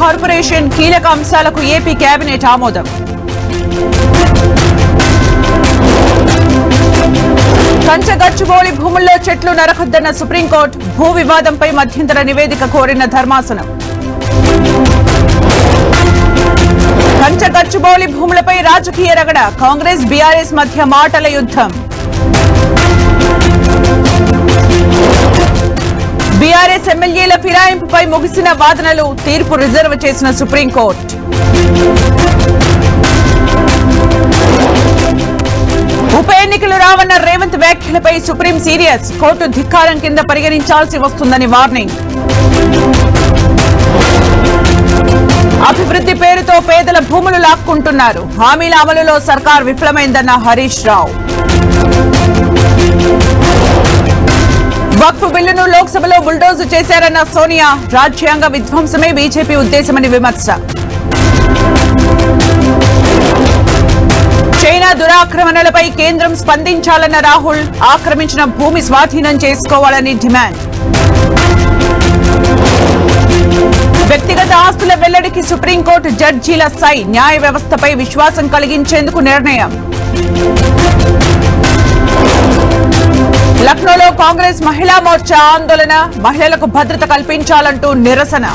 Corporation కీలక అంశాలకు AP cabinet ఆమోదం. కంచగచ్చుబోలి భూముల్లో చెట్లు నరకొద్దన్న సుప్రీంకోర్టు, భూ వివాదంపై మధ్యంతర నివేదిక కోరిన ధర్మాసనం. కంచగచ్చుబోలి భూములపై రాజకీయ రగడ, కాంగ్రెస్ బీఆర్ఎస్ మధ్య మాటల యుద్ధం. బీఆర్ఎస్ ఎమ్మెల్యేల ఫిరాయింపుపై ముగిసిన వాదనలు, తీర్పు రిజర్వ్ చేసిన సుప్రీంకోర్టు. ఉప ఎన్నికలు రావన్న రేవంత్ వ్యాఖ్యలపై సుప్రీం సీరియస్, కోర్టు ధిక్కారం కింద పరిగణించాల్సి వస్తుందని వార్నింగ్. అభివృద్ధి పేరుతో పేదల భూములు లాక్కుంటున్నారు, హామీల అమలులో సర్కార్ విఫలమైందన్న హరీష్ రావు. వక్ఫ్ బిల్లును లోక్సభలో బుల్డోజు చేశారన్న సోనియా, రాజ్యాంగ విధ్వంసమే బీజేపీ ఉద్దేశమని విమర్శ. చైనా దురాక్రమణలపై కేంద్రం స్పందించాలన్న రాహుల్, ఆక్రమించిన భూమి స్వాధీనం చేసుకోవాలని డిమాండ్. వ్యక్తిగత ఆస్తుల వెల్లడికి సుప్రీంకోర్టు జడ్జీల సై, న్యాయ వ్యవస్థపై విశ్వాసం కలిగించేందుకు నిర్ణయం. లక్నోలో కాంగ్రెస్ మహిళా మోర్చా ఆందోళన, మహిళలకు భద్రత కల్పించాలంటూ నిరసన.